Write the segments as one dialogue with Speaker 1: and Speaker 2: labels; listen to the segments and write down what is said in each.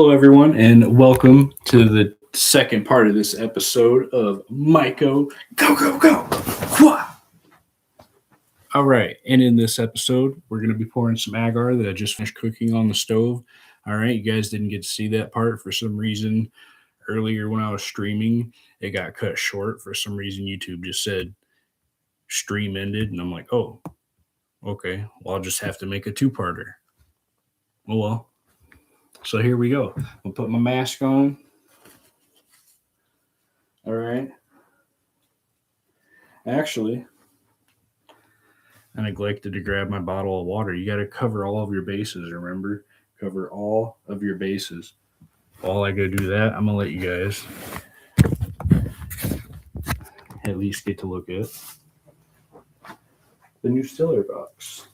Speaker 1: Hello, everyone, and welcome to the second part of this episode of Myco. Go, go, go! Wah! All right, and in this episode, we're going to be pouring some agar that I just finished cooking on the stove. All right, you guys didn't get to see that part for some reason earlier when I was streaming. It got cut short for some reason. YouTube just said stream ended, and I'm like, oh, okay, well, I'll just have to make a two-parter. Oh, well. So here we go. I'll put my mask on. All right. Actually, I neglected to grab my bottle of water. You got to cover all of your bases, remember? Cover all of your bases. While I go do that, I'm going to let you guys at least get to look at the new Stiller box.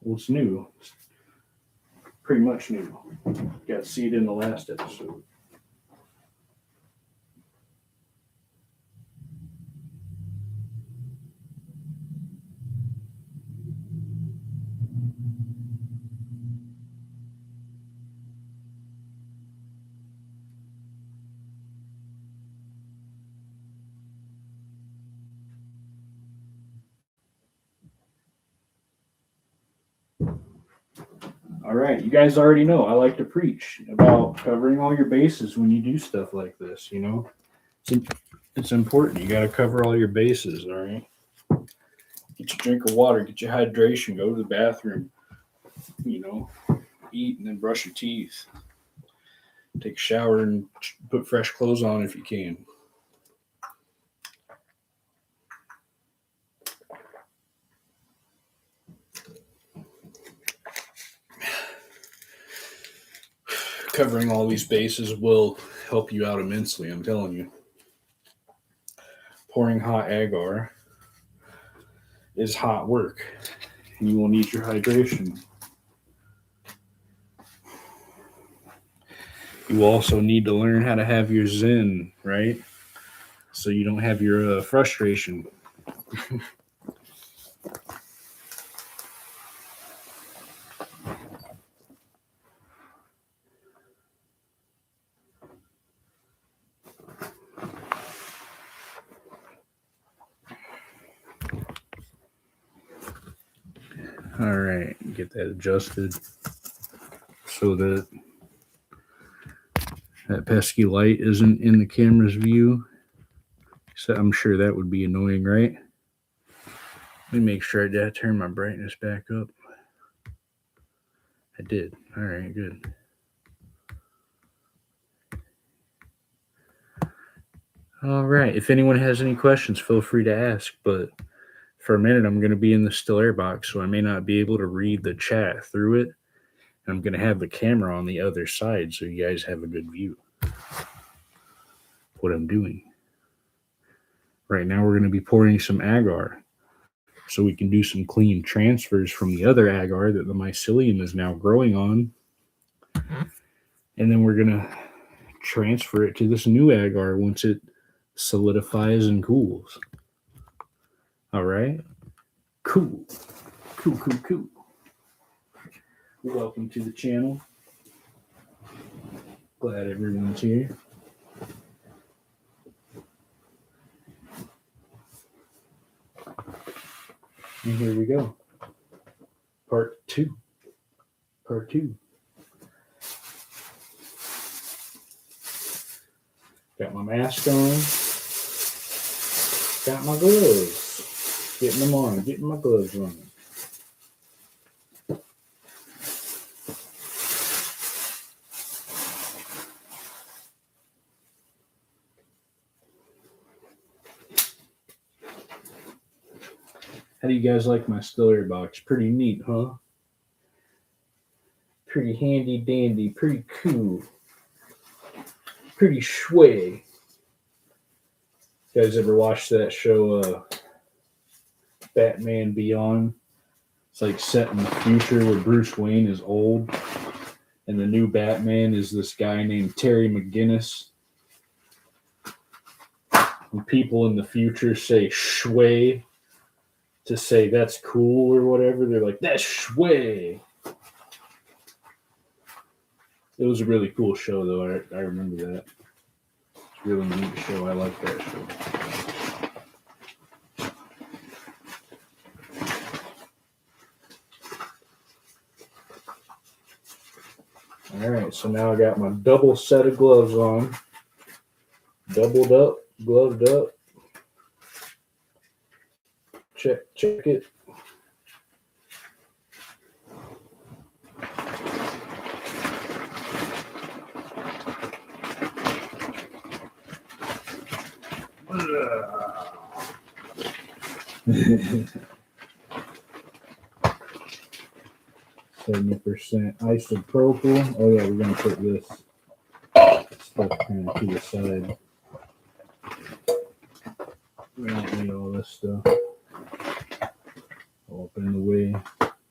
Speaker 1: Well, it's new. It's pretty much new. Got to see it in the last episode. All right, you guys already know I like to preach about covering all your bases when you do stuff like this, you know? It's important. You got to cover all your bases, all right? Get your drink of water, get your hydration, go to the bathroom, you know, eat and then brush your teeth. Take a shower and put fresh clothes on if you can. Covering all these bases will help you out immensely, I'm telling you. Pouring hot agar is hot work. You will need your hydration. You also need to learn how to have your zen, right? So you don't have your frustration. All right, get that adjusted so that pesky light isn't in the camera's view. So I'm sure that would be annoying, right? Let me make sure I did turn my brightness back up. I did. All right, good. All right. If anyone has any questions, feel free to ask. But for a minute, I'm going to be in the still air box, so I may not be able to read the chat through it. And I'm going to have the camera on the other side so you guys have a good view of what I'm doing. Right now, we're going to be pouring some agar so we can do some clean transfers from the other agar that the mycelium is now growing on. And then we're going to transfer it to this new agar once it solidifies and cools. All right. Cool. Welcome to the channel. Glad everyone's here. And here we go. Part two. Got my mask on. Got my gloves. Getting them on. Getting my gloves on. How do you guys like my Stiller box? Pretty neat, huh? Pretty handy dandy. Pretty cool. Pretty shway. You guys ever watch that show, Batman Beyond? It's like set in the future where Bruce Wayne is old, and the new Batman is this guy named Terry McGinnis. When people in the future say shway to say that's cool or whatever, they're like, that's shway. It was a really cool show, though. I remember that. It's a really neat show. I like that show. All right, so now I got my double set of gloves on. Doubled up, gloved up. Check it. %, isopropyl. Oh yeah, we're gonna put this stuff kind of to the side. We don't need all this stuff. All up in the way,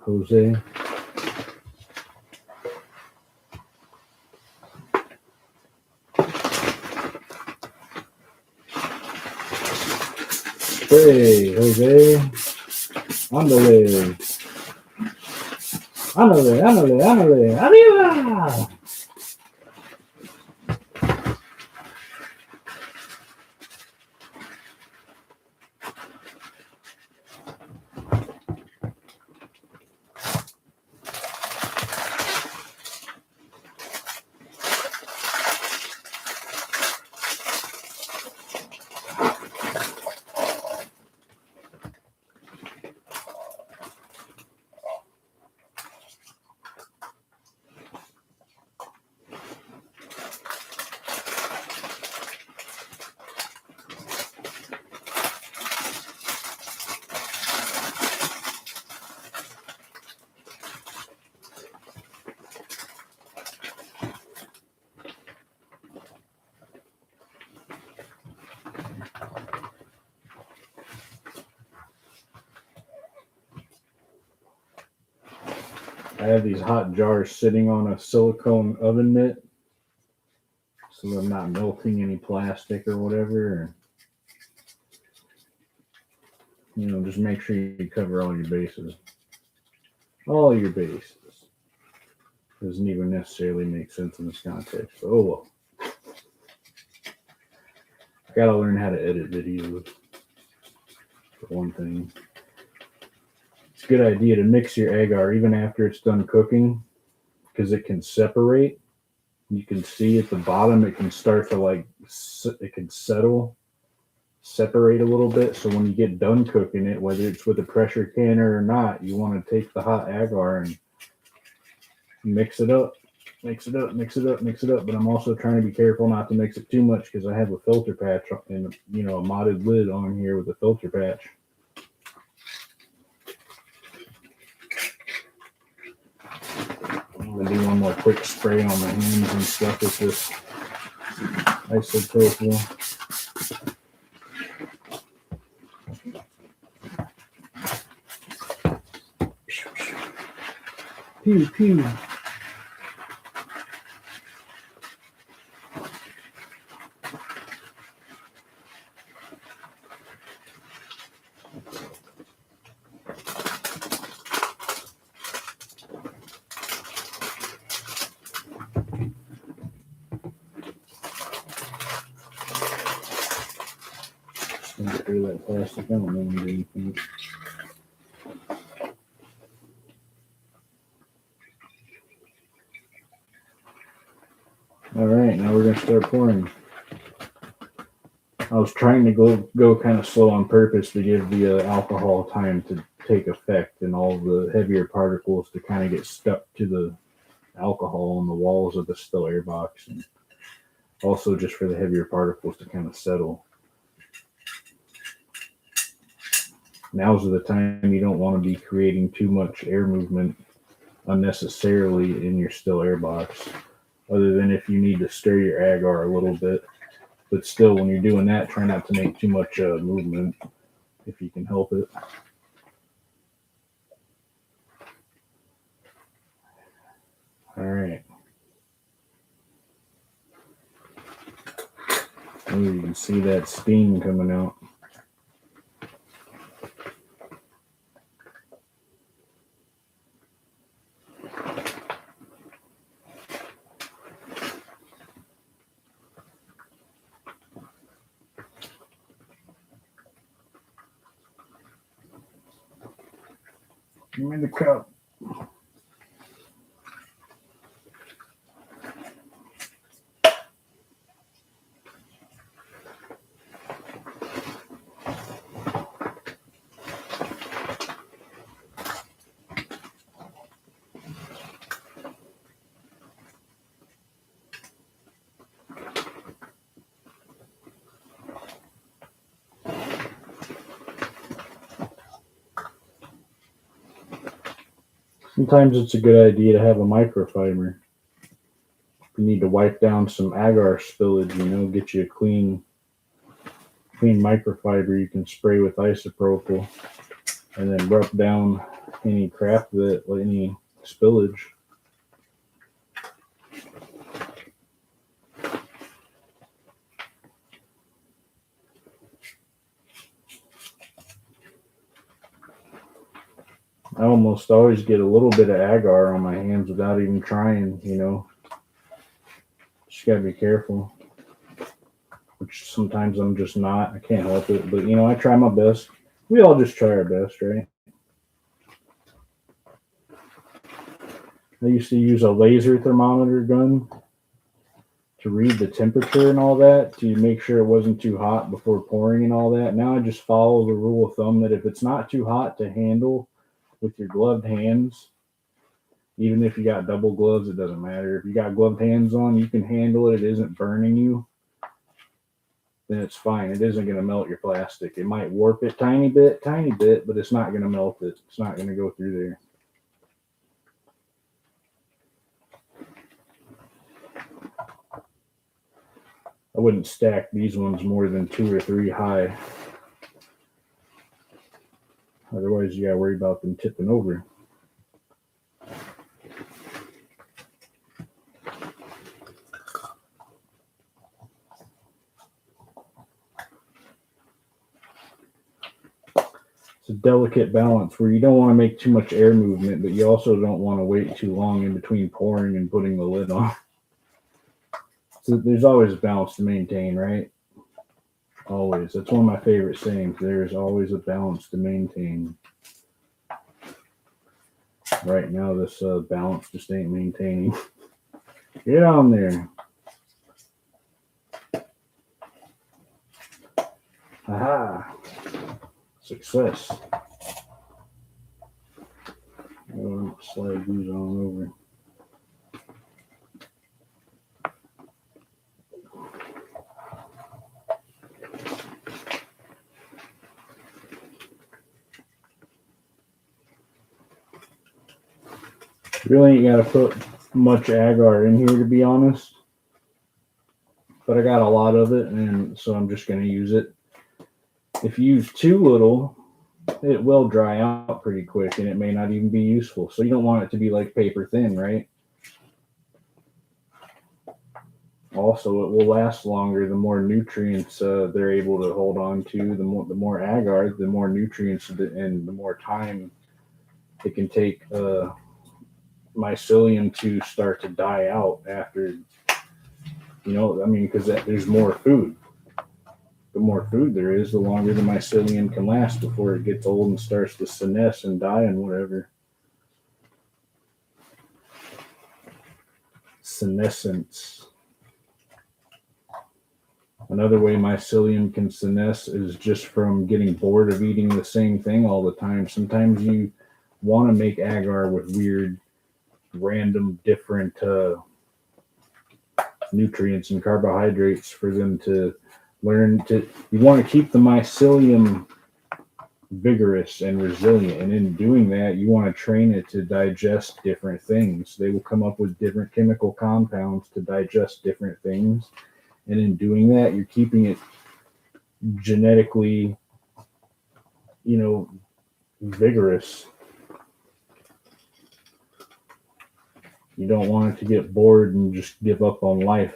Speaker 1: Jose. Hey, Jose. Ándale. Arriba! I have these hot jars sitting on a silicone oven mitt so I'm not melting any plastic or whatever. Just make sure you cover all your bases. All your bases. Doesn't even necessarily make sense in this context. But oh well. I gotta learn how to edit videos, for one thing. It's a good idea to mix your agar even after it's done cooking, because it can separate. You can see at the bottom it can start to it can separate a little bit. So when you get done cooking it, whether it's with a pressure canner or not, you want to take the hot agar and mix it up. But I'm also trying to be careful not to mix it too much because I have a filter patch and a modded lid on here with a filter patch. I'm gonna do one more quick spray on my hands and stuff with this isopropyl. Pew pew. Get rid of that plastic. I don't know anything. All right, now we're gonna start pouring. I was trying to go kind of slow on purpose to give the alcohol time to take effect and all the heavier particles to kind of get stuck to the alcohol on the walls of the still air box, and also just for the heavier particles to kind of settle. Now's the time you don't want to be creating too much air movement unnecessarily in your still air box, other than if you need to stir your agar a little bit. But still, when you're doing that, try not to make too much movement if you can help it. All right. Oh, you can see that steam coming out. Give me the cup. Sometimes it's a good idea to have a microfiber. If you need to wipe down some agar spillage, get you a clean microfiber you can spray with isopropyl and then rub down any crap any spillage. I almost always get a little bit of agar on my hands without even trying, Just gotta be careful. Which sometimes I'm just not. I can't help it. But, I try my best. We all just try our best, right? I used to use a laser thermometer gun to read the temperature and all that, to make sure it wasn't too hot before pouring and all that. Now I just follow the rule of thumb that if it's not too hot to handle with your gloved hands, even if you got double gloves, it doesn't matter. If you got gloved hands on, you can handle it. It isn't burning you. Then it's fine. It isn't going to melt your plastic. It might warp it tiny bit, but it's not going to melt it. It's not going to go through there. I wouldn't stack these ones more than 2 or 3 high. Otherwise, you got to worry about them tipping over. It's a delicate balance where you don't want to make too much air movement, but you also don't want to wait too long in between pouring and putting the lid on. So there's always a balance to maintain, right? Always. That's one of my favorite sayings. There's always a balance to maintain. Right now, this balance just ain't maintaining. Get on there. Aha. Success. Slide these on over. Really ain't got to put much agar in here, to be honest. But I got a lot of it, and so I'm just going to use it. If you use too little, it will dry out pretty quick, and it may not even be useful. So you don't want it to be like paper thin, right? Also, it will last longer the more nutrients they're able to hold on to. The more agar, the more nutrients, and the more time it can take mycelium to start to die out after, because there's more food. The more food there is, the longer the mycelium can last before it gets old and starts to senesce and die and whatever. Senescence. Another way mycelium can senesce is just from getting bored of eating the same thing all the time. Sometimes you want to make agar with weird, random, different nutrients and carbohydrates for them to learn to. You want to keep the mycelium vigorous and resilient, and in doing that, you want to train it to digest different things. They will come up with different chemical compounds to digest different things, and in doing that, you're keeping it genetically, vigorous. You don't want it to get bored and just give up on life.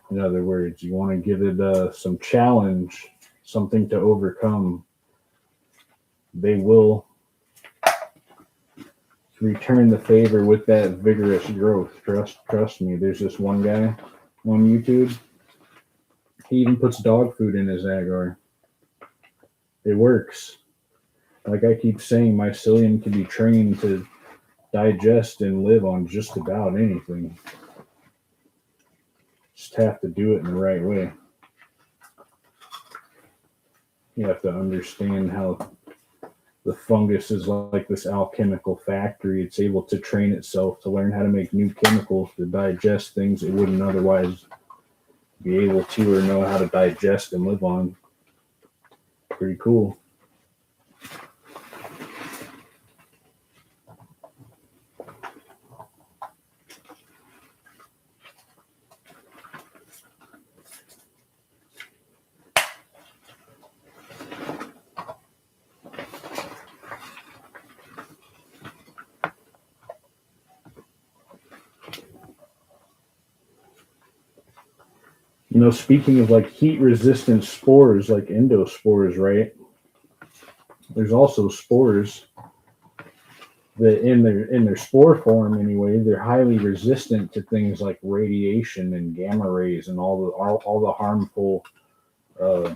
Speaker 1: In other words, you want to give it some challenge, something to overcome. They will return the favor with that vigorous growth. Trust me. There's this one guy on YouTube. He even puts dog food in his agar. It works. Like I keep saying, mycelium can be trained to digest and live on just about anything. Just have to do it in the right way. You have to understand how the fungus is like this alchemical factory. It's able to train itself to learn how to make new chemicals to digest things it wouldn't otherwise be able to or know how to digest and live on. Pretty cool. Speaking of like heat resistant spores, like endospores, right? There's also spores that in their spore form anyway, they're highly resistant to things like radiation and gamma rays and all the harmful uh,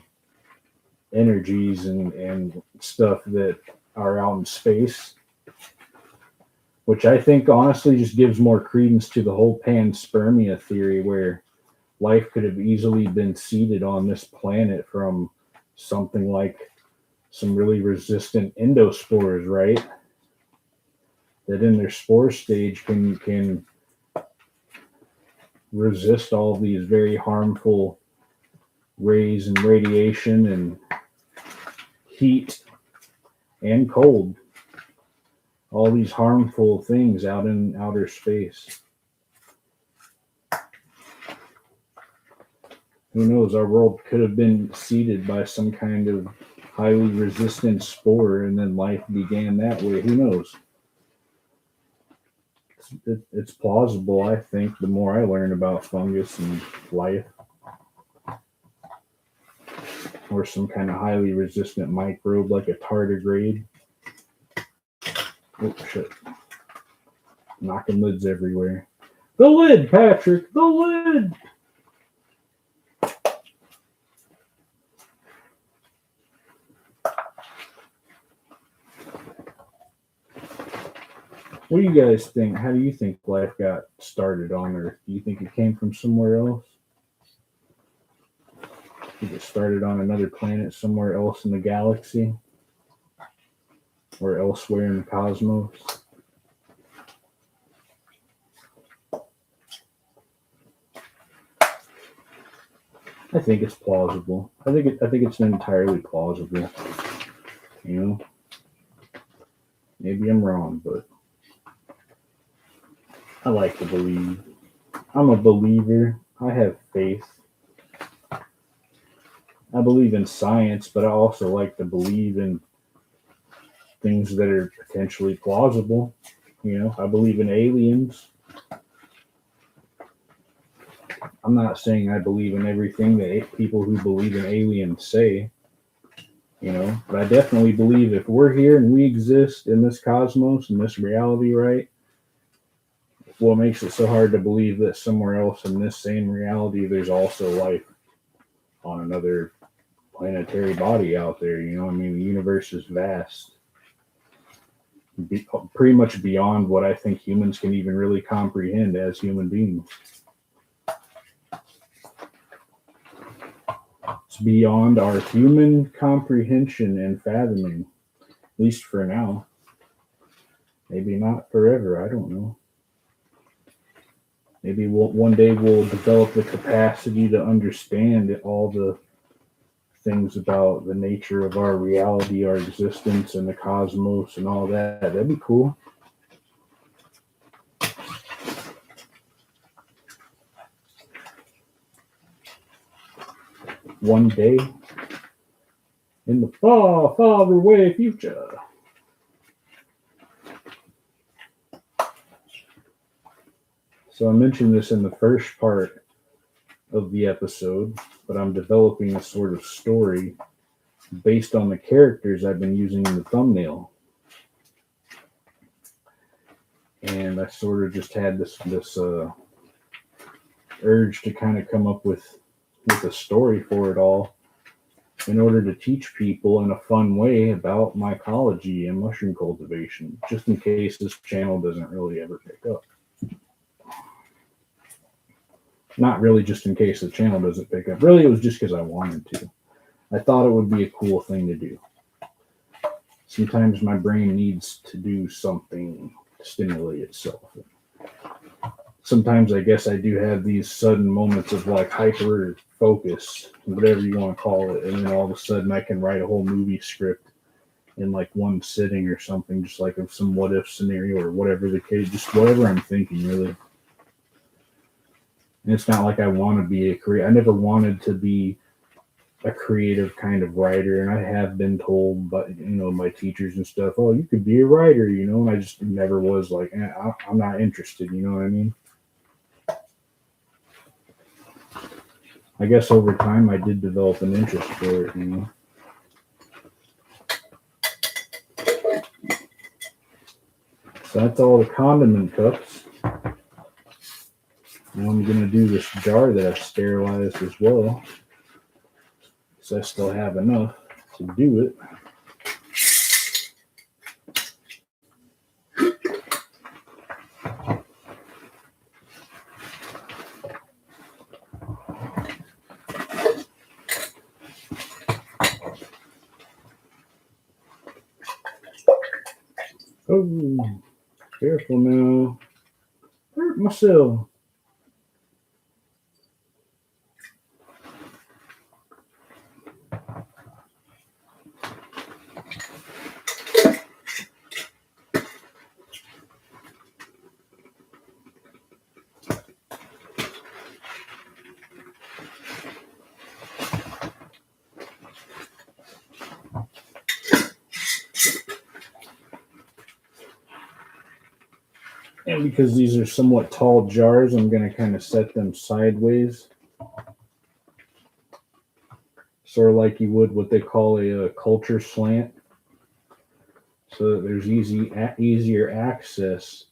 Speaker 1: energies and stuff that are out in space. Which I think honestly just gives more credence to the whole panspermia theory, where life could have easily been seeded on this planet from something like some really resistant endospores, right? That in their spore stage can resist all these very harmful rays and radiation and heat and cold. All these harmful things out in outer space. Who knows? Our world could have been seeded by some kind of highly resistant spore, and then life began that way. Who knows? It's plausible, I think, the more I learn about fungus and life. Or some kind of highly resistant microbe like a tardigrade. Oh, shit. Knocking lids everywhere. The lid, Patrick! The lid! What do you guys think? How do you think life got started on Earth? Do you think it came from somewhere else? Did it started on another planet somewhere else in the galaxy? Or elsewhere in the cosmos? I think it's plausible. I think it's entirely plausible. You know? Maybe I'm wrong, but I like to believe. I'm a believer. I have faith. I believe in science, but I also like to believe in things that are potentially plausible. I believe in aliens. I'm not saying I believe in everything that people who believe in aliens say, but I definitely believe if we're here and we exist in this cosmos, in this reality, right? What makes it so hard to believe that somewhere else in this same reality there's also life on another planetary body out there? The universe is vast. Pretty much beyond what I think humans can even really comprehend as human beings. It's beyond our human comprehension and fathoming, at least for now. Maybe not forever, I don't know. Maybe one day we'll develop the capacity to understand all the things about the nature of our reality, our existence, and the cosmos and all that. That'd be cool. One day in the far, far away future. So I mentioned this in the first part of the episode, but I'm developing a sort of story based on the characters I've been using in the thumbnail. And I sort of just had this urge to kind of come up with a story for it all. in order to teach people in a fun way about mycology and mushroom cultivation, just in case this channel doesn't really ever pick up. Not really just in case the channel doesn't pick up. Really, it was just because I wanted to. I thought it would be a cool thing to do. Sometimes my brain needs to do something to stimulate itself. Sometimes I guess I do have these sudden moments of like hyper focus, whatever you want to call it, and then all of a sudden I can write a whole movie script in like one sitting or something, just like of some what if scenario or whatever the case, just whatever I'm thinking, really. And it's not like I want to be I never wanted to be a creative kind of writer, and I have been told by my teachers and stuff, oh, you could be a writer, and I just never was like, I'm not interested, you know what I mean? I guess over time I did develop an interest for it, So that's all the condiment cups. Now I'm going to do this jar that I've sterilized as well, so I still have enough to do it. Oh, careful now. Hurt myself. And because these are somewhat tall jars, I'm going to kind of set them sideways. Sort of like you would what they call a culture slant. So that there's easier access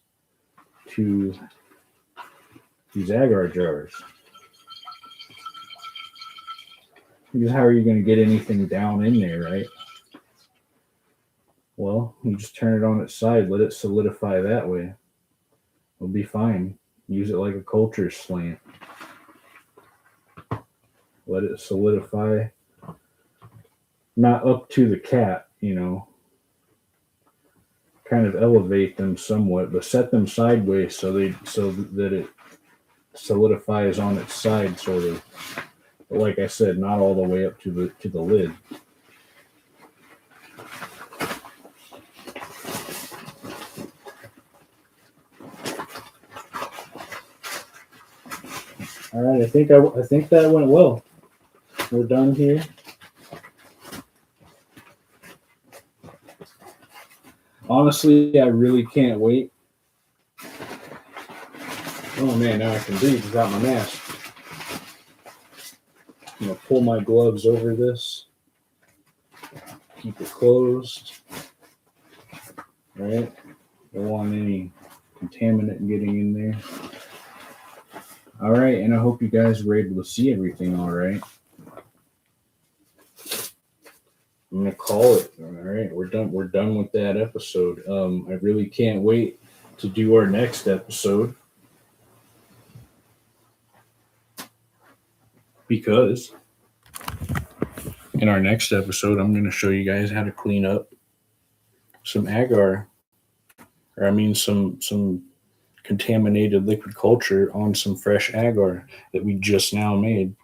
Speaker 1: to these agar jars. Because how are you going to get anything down in there, right? Well, you just turn it on its side, let it solidify that way. It'll be fine. Use it like a culture slant. Let it solidify. Not up to the cap, Kind of elevate them somewhat, but set them sideways so that it solidifies on its side, sort of. But like I said, not all the way up to the lid. All right, I think that went well. We're done here. Honestly, I really can't wait. Oh man, now I can breathe without my mask. I'm gonna pull my gloves over this. Keep it closed. All right. Don't want any contaminant getting in there. All right, and I hope you guys were able to see everything all right. I'm gonna call it. All right, we're done with that episode. I really can't wait to do our next episode, because in our next episode I'm going to show you guys how to clean up some agar, some contaminated liquid culture on some fresh agar that we just now made.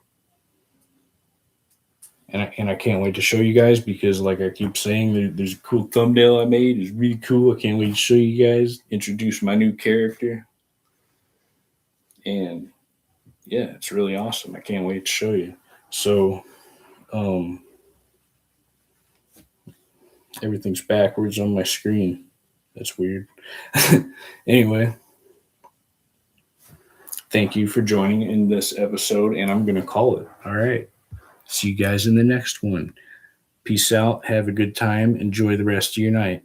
Speaker 1: And I can't wait to show you guys, because like I keep saying, there's a cool thumbnail I made. It's really cool. I can't wait to show you guys, introduce my new character. And yeah, it's really awesome. I can't wait to show you. So everything's backwards on my screen. That's weird. Anyway, thank you for joining in this episode, and I'm going to call it. All right. See you guys in the next one. Peace out. Have a good time. Enjoy the rest of your night.